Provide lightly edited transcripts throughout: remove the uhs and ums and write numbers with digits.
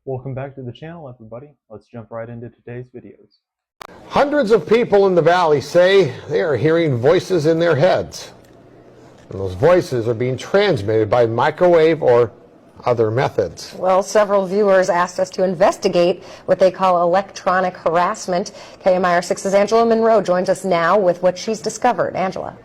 Welcome back to the channel, everybody. Let's jump right into today's videos. Hundreds of people in the valley say they are hearing voices in their heads. And those voices are being transmitted by microwave or other methods. Well, several viewers asked us to investigate what they call electronic harassment. KMIR 6's Angela Monroe joins us now with what she's discovered. Angela.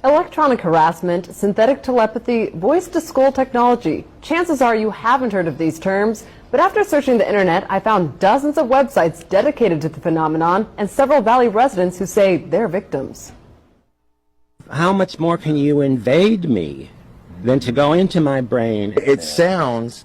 Electronic harassment, synthetic telepathy, voice-to-skull technology. Chances are you haven't heard of these terms, but after searching the internet, I found dozens of websites dedicated to the phenomenon and several Valley residents who say they're victims. How much more can you invade me than to go into my brain? It sounds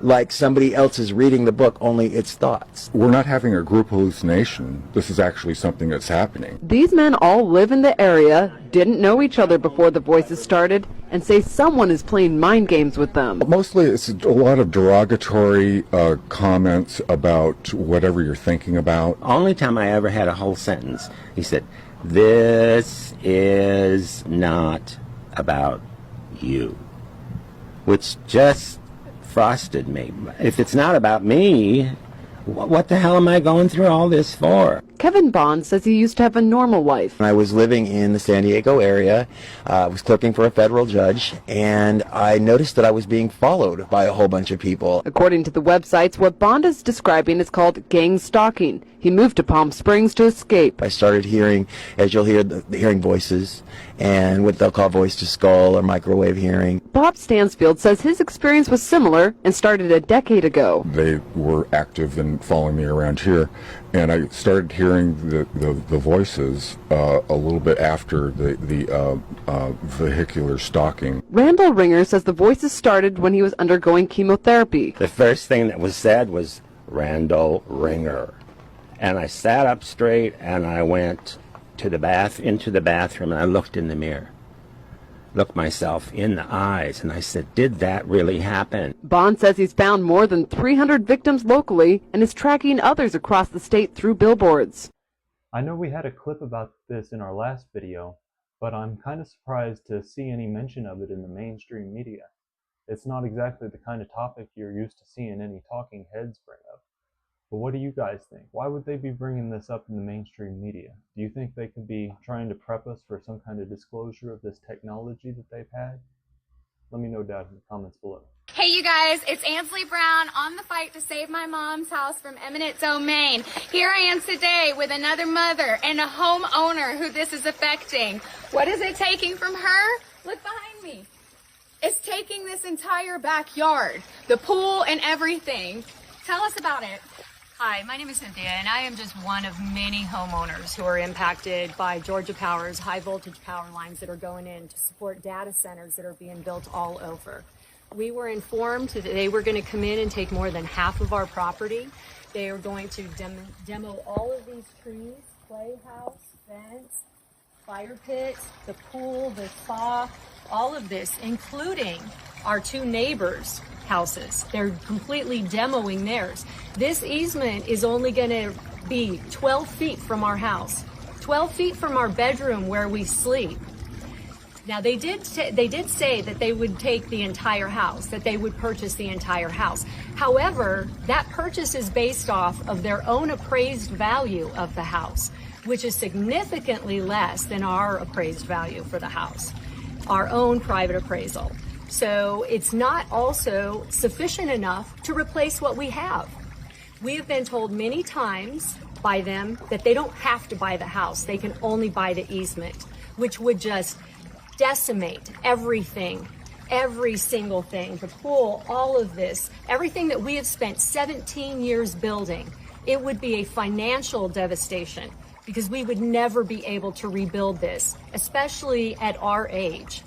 like somebody else is reading the book, only it's thoughts. We're not having a group hallucination. This is actually something that's happening. These men all live in the area, didn't know each other before the voices started, and say someone is playing mind games with them. Mostly it's a lot of derogatory comments about whatever you're thinking about. Only time I ever had a whole sentence, he said, "This is not about you," which just frosted me. If it's not about me, what the hell am I going through all this for? Kevin Bond says he used to have a normal life. I was living in the San Diego area, I was clerking for a federal judge, and I noticed that I was being followed by a whole bunch of people. According to the websites, what Bond is describing is called gang stalking. He moved to Palm Springs to escape. I started hearing, as you'll hear, hearing voices and what they'll call voice to skull or microwave hearing. Bob Stansfield says his experience was similar and started a decade ago. They were active in following me around here, and I started hearing the voices a little bit after the vehicular stalking. Randall Ringer says the voices started when he was undergoing chemotherapy. The first thing that was said was, "Randall Ringer." And I sat up straight and I went to into the bathroom, and I looked in the mirror, looked myself in the eyes, and I said, "Did that really happen?" Bond says he's found more than 300 victims locally and is tracking others across the state through billboards. I know we had a clip about this in our last video, but I'm kind of surprised to see any mention of it in the mainstream media. It's not exactly the kind of topic you're used to seeing any talking heads bring up. But what do you guys think? Why would they be bringing this up in the mainstream media? Do you think they could be trying to prep us for some kind of disclosure of this technology that they've had? Let me know down in the comments below. Hey you guys, it's Ansley Brown on the fight to save my mom's house from eminent domain. Here I am today with another mother and a homeowner who this is affecting. What is it taking from her? Look behind me. It's taking this entire backyard, the pool and everything. Tell us about it. Hi, my name is Cynthia, and I am just one of many homeowners who are impacted by Georgia Power's high voltage power lines that are going in to support data centers that are being built all over. We were informed that they were going to come in and take more than half of our property. They are going to demo all of these trees, playhouse, fence, fire pit, the pool, the spa, all of this, including our two neighbors' houses. They're completely demoing theirs. This easement is only going to be 12 feet from our house, 12 feet from our bedroom where we sleep. Now, they did say that they would take the entire house, that they would purchase the entire house. However, that purchase is based off of their own appraised value of the house, which is significantly less than our appraised value for the house, our own private appraisal. So it's not also sufficient enough to replace what we have. We have been told many times by them that they don't have to buy the house. They can only buy the easement, which would just decimate everything, every single thing, the pool, all of this, everything that we have spent 17 years building. It would be a financial devastation because we would never be able to rebuild this, especially at our age.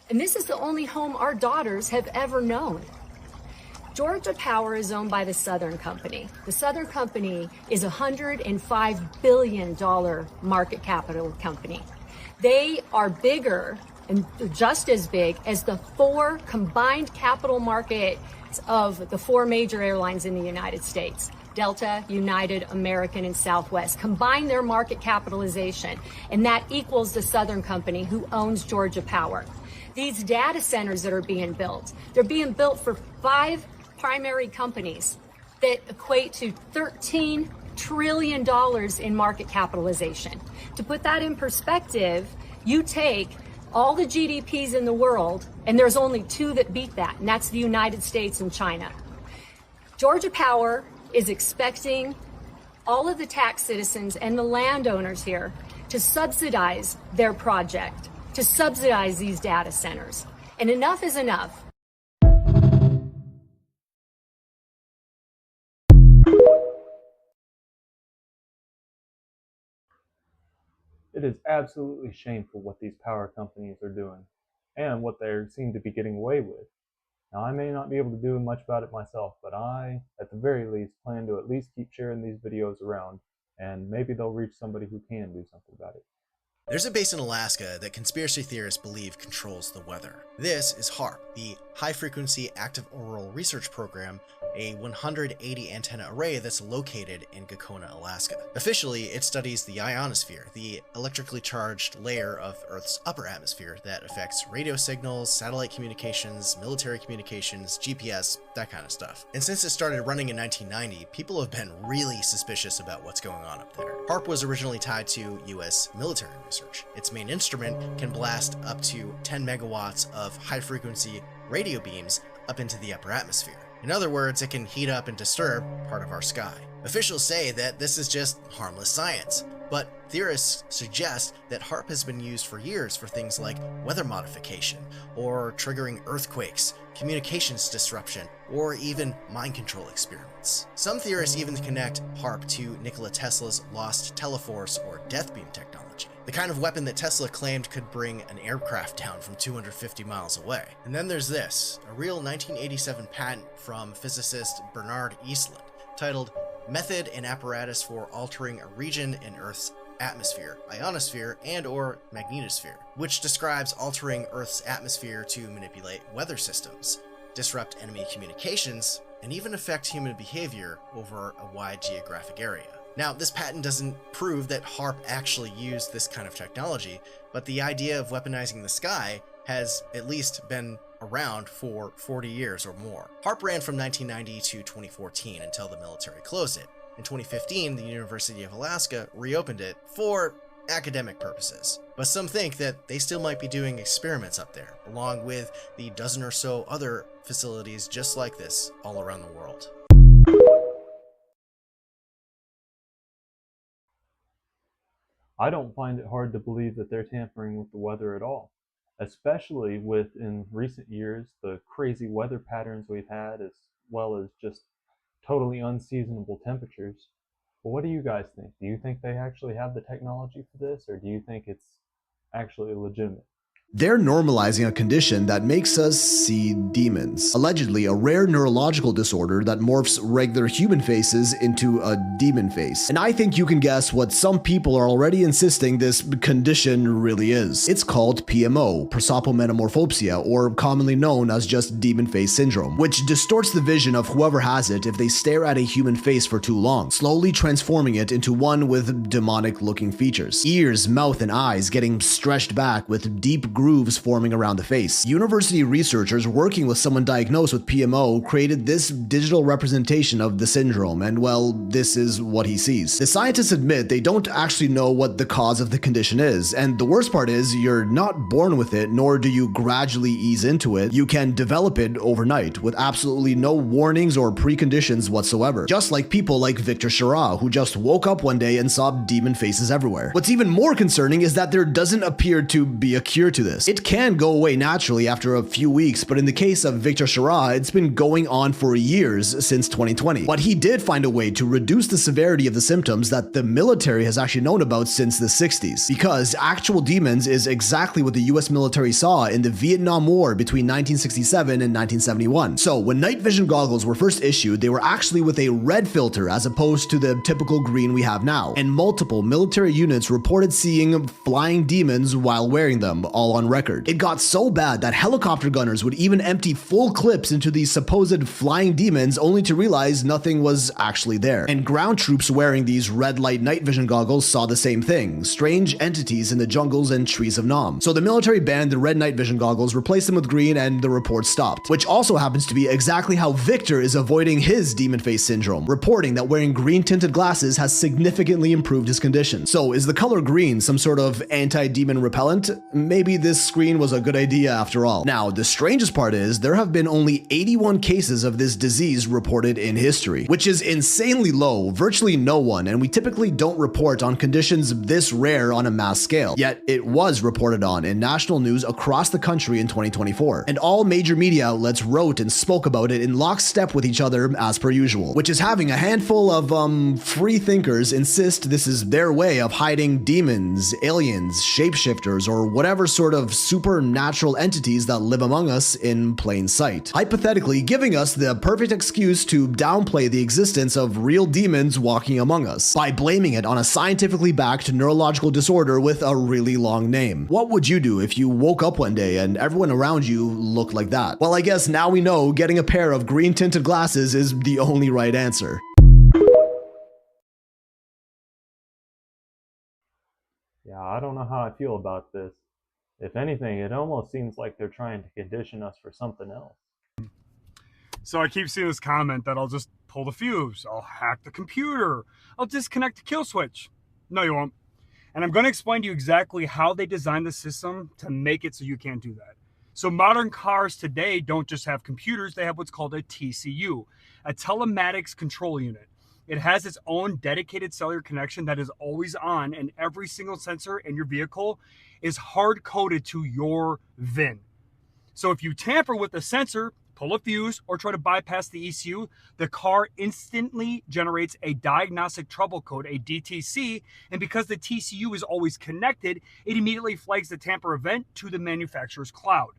And this is the only home our daughters have ever known. Georgia Power is owned by the Southern Company. The Southern Company is a $105 billion market capital company. They are bigger and just as big as the four combined capital markets of the four major airlines in the United States. Delta, United, American, and Southwest. Combine their market capitalization, and that equals the Southern Company, who owns Georgia Power. These data centers that are being built, they're being built for 5 primary companies that equate to $13 trillion in market capitalization. To put that in perspective, you take all the GDPs in the world, and there's only two that beat that, and that's the United States and China. Georgia Power is expecting all of the tax citizens and the landowners here to subsidize their project, to subsidize these data centers. And enough is enough. It is absolutely shameful what these power companies are doing, and what they seem to be getting away with. Now, I may not be able to do much about it myself, but I, at the very least, plan to at least keep sharing these videos around, and maybe they'll reach somebody who can do something about it. There's a base in Alaska that conspiracy theorists believe controls the weather. This is HAARP, the High Frequency Active Auroral Research Program, a 180 antenna array that's located in Gakona, Alaska. Officially, it studies the ionosphere, the electrically charged layer of Earth's upper atmosphere that affects radio signals, satellite communications, military communications, GPS, that kind of stuff. And since it started running in 1990, people have been really suspicious about what's going on up there. HAARP was originally tied to US military research. Its main instrument can blast up to 10 megawatts of high-frequency radio beams up into the upper atmosphere. In other words, it can heat up and disturb part of our sky. Officials say that this is just harmless science, but theorists suggest that HAARP has been used for years for things like weather modification, or triggering earthquakes, communications disruption, or even mind control experiments. Some theorists even connect HAARP to Nikola Tesla's lost Teleforce or death beam technology, the kind of weapon that Tesla claimed could bring an aircraft down from 250 miles away. And then there's this, a real 1987 patent from physicist Bernard Eastland, titled Method and Apparatus for Altering a Region in Earth's Atmosphere, Ionosphere, and/or Magnetosphere, which describes altering Earth's atmosphere to manipulate weather systems, disrupt enemy communications, and even affect human behavior over a wide geographic area. Now, this patent doesn't prove that HAARP actually used this kind of technology, but the idea of weaponizing the sky has at least been around for 40 years or more. HAARP ran from 1990 to 2014 until the military closed it. In 2015, the University of Alaska reopened it for academic purposes. But some think that they still might be doing experiments up there, along with the dozen or so other facilities just like this all around the world. I don't find it hard to believe that they're tampering with the weather at all, especially with, in recent years, the crazy weather patterns we've had, as well as just totally unseasonable temperatures. But what do you guys think? Do you think they actually have the technology for this, or do you think it's actually legitimate? They're normalizing a condition that makes us see demons. Allegedly, a rare neurological disorder that morphs regular human faces into a demon face. And I think you can guess what some people are already insisting this condition really is. It's called PMO, prosopomorphopsia, or commonly known as just demon face syndrome, which distorts the vision of whoever has it if they stare at a human face for too long, slowly transforming it into one with demonic-looking features. Ears, mouth, and eyes getting stretched back with deep grooves forming around the face. University researchers working with someone diagnosed with PMO created this digital representation of the syndrome, and well, this is what he sees. The scientists admit they don't actually know what the cause of the condition is, and the worst part is you're not born with it, nor do you gradually ease into it. You can develop it overnight with absolutely no warnings or preconditions whatsoever, just like people like Victor Shara, who just woke up one day and saw demon faces everywhere. What's even more concerning is that there doesn't appear to be a cure to this. It can go away naturally after a few weeks, but in the case of Victor Shara, it's been going on for years since 2020. But he did find a way to reduce the severity of the symptoms that the military has actually known about since the 60s. Because actual demons is exactly what the US military saw in the Vietnam War between 1967 and 1971. So when night vision goggles were first issued, they were actually with a red filter as opposed to the typical green we have now. And multiple military units reported seeing flying demons while wearing them all on record. It got so bad that helicopter gunners would even empty full clips into these supposed flying demons only to realize nothing was actually there. And ground troops wearing these red light night vision goggles saw the same thing, strange entities in the jungles and trees of Nam. So the military banned the red night vision goggles, replaced them with green, and the report stopped. Which also happens to be exactly how Victor is avoiding his demon face syndrome, reporting that wearing green tinted glasses has significantly improved his condition. So is the color green some sort of anti-demon repellent? Maybe this screen was a good idea after all. Now, the strangest part is there have been only 81 cases of this disease reported in history, which is insanely low, virtually no one, and we typically don't report on conditions this rare on a mass scale. Yet it was reported on in national news across the country in 2024, and all major media outlets wrote and spoke about it in lockstep with each other as per usual, which is having a handful of free thinkers insist this is their way of hiding demons, aliens, shapeshifters, or whatever sort of supernatural entities that live among us in plain sight, hypothetically giving us the perfect excuse to downplay the existence of real demons walking among us by blaming it on a scientifically backed neurological disorder with a really long name. What would you do if you woke up one day and everyone around you looked like that? Well, I guess now we know getting a pair of green tinted glasses is the only right answer. Yeah, I don't know how I feel about this. If anything, it almost seems like they're trying to condition us for something else. So I keep seeing this comment that I'll just pull the fuse, I'll hack the computer, I'll disconnect the kill switch. No, you won't. And I'm going to explain to you exactly how they designed the system to make it so you can't do that. So modern cars today don't just have computers, they have what's called a TCU, a telematics control unit. It has its own dedicated cellular connection that is always on, and every single sensor in your vehicle is hard-coded to your VIN. So if you tamper with the sensor, pull a fuse, or try to bypass the ECU, the car instantly generates a diagnostic trouble code, a DTC, and because the TCU is always connected, it immediately flags the tamper event to the manufacturer's cloud.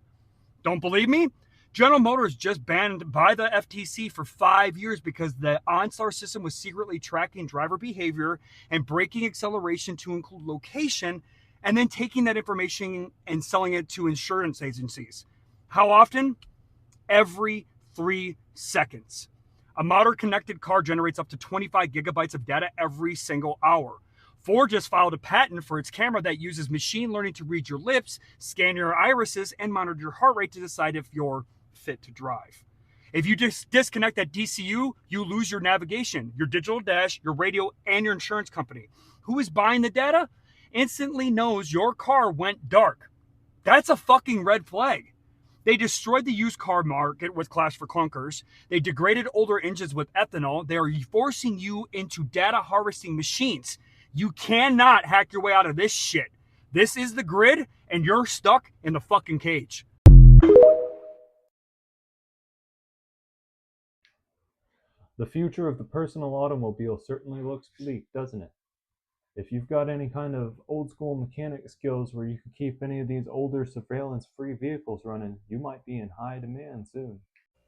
Don't believe me? General Motors just banned by the FTC for 5 years because the OnStar system was secretly tracking driver behavior and braking acceleration to include location, and then taking that information and selling it to insurance agencies. How often? Every 3 seconds. A modern connected car generates up to 25 gigabytes of data every single hour. Ford just filed a patent for its camera that uses machine learning to read your lips, scan your irises, and monitor your heart rate to decide if you're fit to drive. If you just disconnect that DCU, you lose your navigation, your digital dash, your radio, and your insurance company. Who is buying the data? Instantly knows your car went dark. That's a fucking red flag. They destroyed the used car market with Clash for Clunkers. They degraded older engines with ethanol. They are forcing you into data harvesting machines. You cannot hack your way out of this shit. This is the grid, and you're stuck in the fucking cage. The future of the personal automobile certainly looks bleak, doesn't it? If you've got any kind of old school mechanic skills where you can keep any of these older surveillance-free vehicles running, you might be in high demand soon.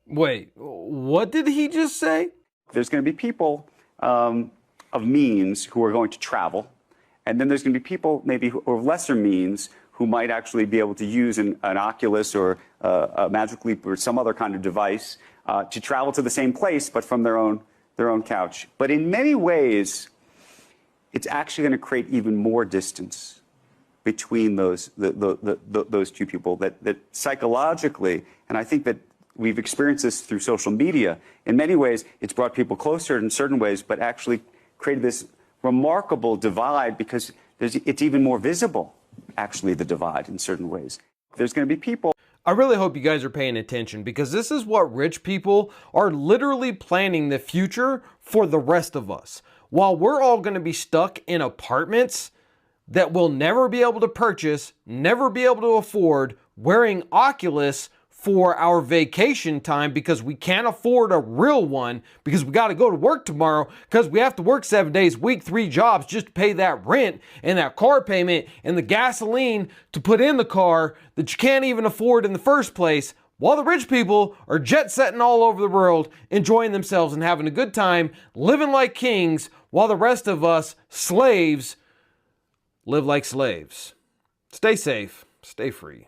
Wait, what did he just say? There's going to be people of means who are going to travel, and then there's going to be people maybe who of lesser means who might actually be able to use an Oculus or a Magic Leap or some other kind of device to travel to the same place, but from their own couch. But in many ways, it's actually going to create even more distance between those two people. That psychologically, and I think that we've experienced this through social media. In many ways, it's brought people closer in certain ways, but actually created this remarkable divide because it's even more visible. Actually, the divide in certain ways. There's going to be people. I really hope you guys are paying attention because this is what rich people are literally planning the future for the rest of us. While we're all going to be stuck in apartments that we'll never be able to purchase, never be able to afford, wearing Oculus for our vacation time because we can't afford a real one because we got to go to work tomorrow because we have to work 7 days a week, 3 jobs just to pay that rent and that car payment and the gasoline to put in the car that you can't even afford in the first place, while the rich people are jet-setting all over the world, enjoying themselves and having a good time, living like kings, while the rest of us, slaves, live like slaves. Stay safe. stay free.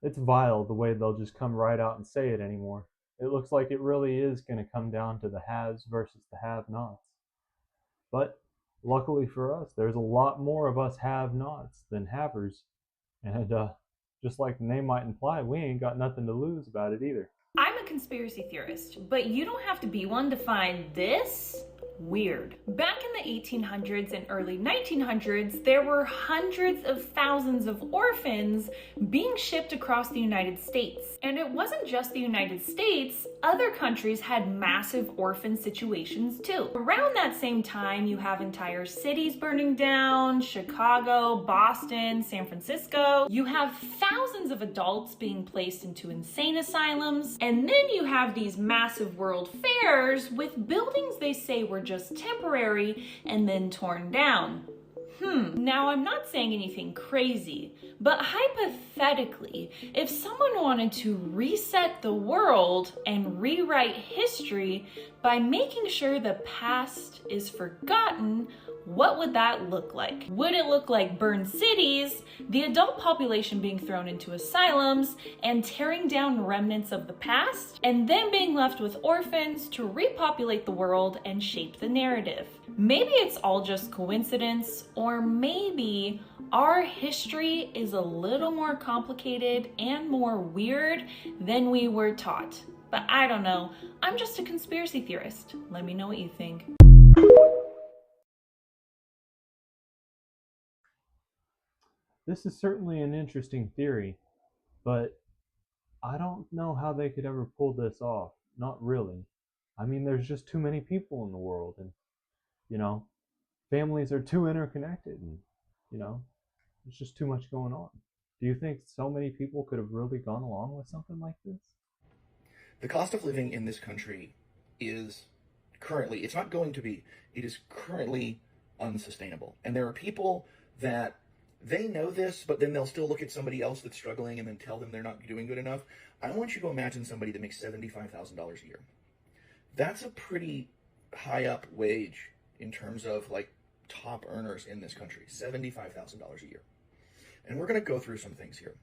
It's vile the way they'll just come right out and say it anymore. It looks like it really is going to come down to the haves versus the have-nots. But luckily for us, there's a lot more of us have-nots than havers. And just like the name might imply, we ain't got nothing to lose about it either. I'm a conspiracy theorist, but you don't have to be one to find this weird. Back in the 1800s and early 1900s, there were hundreds of thousands of orphans being shipped across the United States. And it wasn't just the United States, other countries had massive orphan situations too. Around that same time, you have entire cities burning down, Chicago, Boston, San Francisco. You have thousands of adults being placed into insane asylums. And then you have these massive world fairs with buildings they say were just temporary and then torn down. Now I'm not saying anything crazy, but hypothetically, if someone wanted to reset the world and rewrite history by making sure the past is forgotten, what would that look like? Would it look like burned cities, the adult population being thrown into asylums, and tearing down remnants of the past, and then being left with orphans to repopulate the world and shape the narrative? Maybe it's all just coincidence, or maybe our history is a little more complicated and more weird than we were taught. But I don't know. I'm just a conspiracy theorist. Let me know what you think. This is certainly an interesting theory, but I don't know how they could ever pull this off. Not really. I mean, there's just too many people in the world, and, you know, families are too interconnected, and, you know, there's just too much going on. Do you think so many people could have really gone along with something like this? The cost of living in this country is currently, it's not going to be, it is currently unsustainable. And there are people that they know this, but then they'll still look at somebody else that's struggling and then tell them they're not doing good enough. I want you to imagine somebody that makes $75,000 a year. That's a pretty high up wage in terms of like top earners in this country, $75,000 a year. And we're going to go through some things here.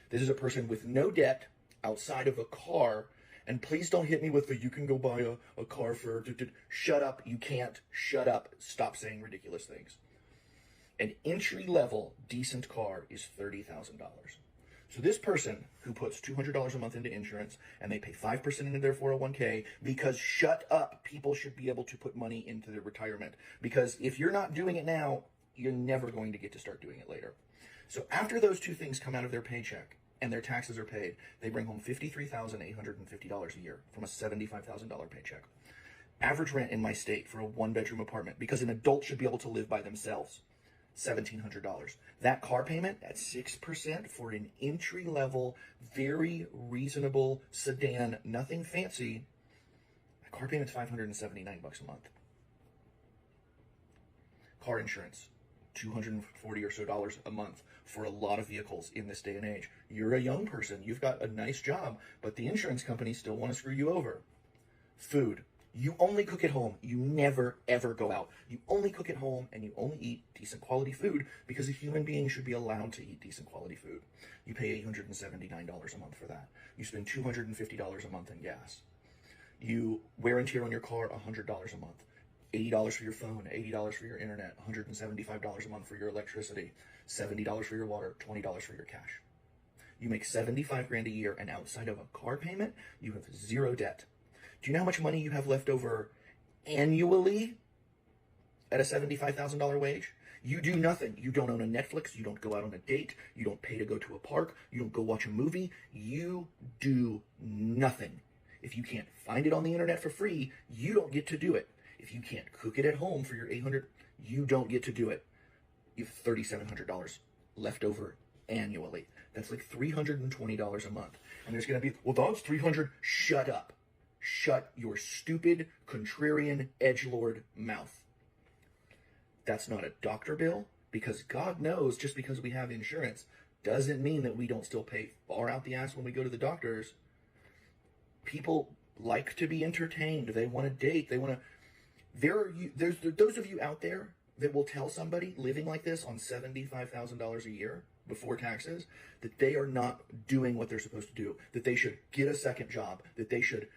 This is a person with no debt outside of a car. And please don't hit me with the, you can go buy a car for, shut up, you can't, shut up, stop saying ridiculous things. An entry-level decent car is $30,000. So this person who puts $200 a month into insurance and they pay 5% into their 401k because shut up, people should be able to put money into their retirement. Because if you're not doing it now, you're never going to get to start doing it later. So after those two things come out of their paycheck and their taxes are paid, they bring home $53,850 a year from a $75,000 paycheck. Average rent in my state for a one-bedroom apartment, because an adult should be able to live by themselves, $1,700. That car payment at 6% for an entry-level, very reasonable sedan, nothing fancy, that car payment's $579 a month. Car insurance, $240 or so a month for a lot of vehicles in this day and age. You're a young person, you've got a nice job, but the insurance companies still want to screw you over. Food. You only cook at home. You never, ever go out. You only cook at home and you only eat decent quality food because a human being should be allowed to eat decent quality food. You pay $879 a month for that. You spend $250 a month in gas. You wear and tear on your car $100 a month. $80 for your phone, $80 for your internet, $175 a month for your electricity, $70 for your water, $20 for your cash. You make $75,000 a year, and outside of a car payment, you have zero debt. Do you know how much money you have left over annually at a $75,000 wage? You do nothing. You don't own a Netflix. You don't go out on a date. You don't pay to go to a park. You don't go watch a movie. You do nothing. If you can't find it on the internet for free, you don't get to do it. If you can't cook it at home for your $800, you don't get to do it. You have $3,700 left over annually. That's like $320 a month. And there's going to be, well, that's $300. Shut up. Shut your stupid, contrarian, edgelord mouth. That's not a doctor bill, because God knows just because we have insurance doesn't mean that we don't still pay far out the ass when we go to the doctors. People like to be entertained. They want to date. They want to... There's those of you out there that will tell somebody living like this on $75,000 a year before taxes that they are not doing what they're supposed to do, that they should get a second job, that they should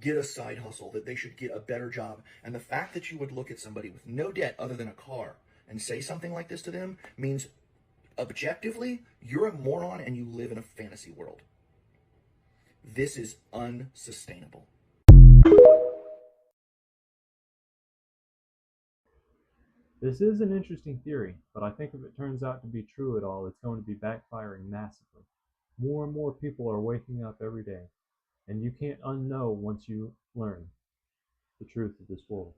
get a side hustle, that they should get a better job. And the fact that you would look at somebody with no debt other than a car and say something like this to them means objectively you're a moron and you live in a fantasy world. This is unsustainable. This is an interesting theory, but I think if it turns out to be true at all, it's going to be backfiring massively. More and more people are waking up every day, and you can't unknow once you learn the truth of this world.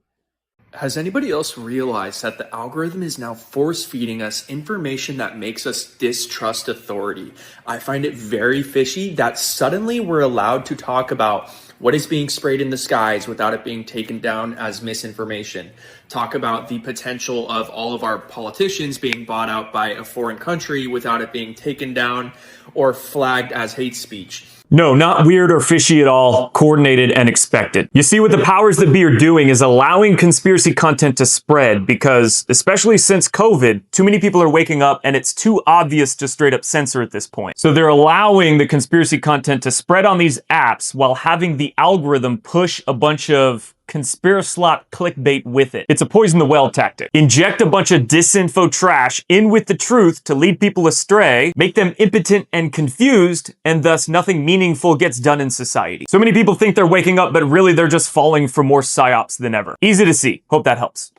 Has anybody else realized that the algorithm is now force-feeding us information that makes us distrust authority? I find it very fishy that suddenly we're allowed to talk about what is being sprayed in the skies without it being taken down as misinformation. Talk about the potential of all of our politicians being bought out by a foreign country without it being taken down or flagged as hate speech. No, not weird or fishy at all, coordinated and expected. You see, what the powers that be are doing is allowing conspiracy content to spread because, especially since COVID, too many people are waking up and it's too obvious to straight up censor at this point. So they're allowing the conspiracy content to spread on these apps while having the algorithm push a bunch of conspiraslop clickbait with it. It's a poison the well tactic. Inject a bunch of disinfo trash in with the truth to lead people astray, make them impotent and confused, and thus nothing meaningful gets done in society. So many people think they're waking up, but really they're just falling for more psyops than ever. Easy to see. Hope that helps.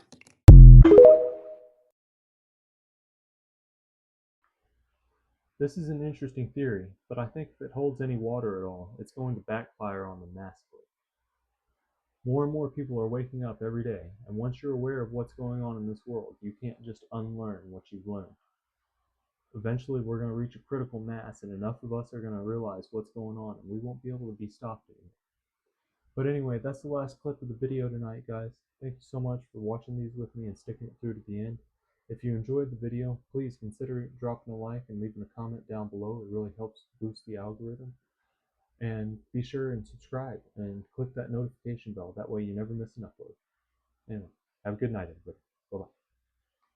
This is an interesting theory, but I think if it holds any water at all, it's going to backfire on them massively. More and more people are waking up every day, and once you're aware of what's going on in this world, you can't just unlearn what you've learned. Eventually, we're going to reach a critical mass, and enough of us are going to realize what's going on, and we won't be able to be stopped anymore. But anyway, that's the last clip of the video tonight, guys. Thank you so much for watching these with me and sticking it through to the end. If you enjoyed the video, please consider dropping a like and leaving a comment down below. It really helps boost the algorithm. And be sure and subscribe and click that notification bell. That way you never miss an upload. Anyway, have a good night, everybody. Bye-bye.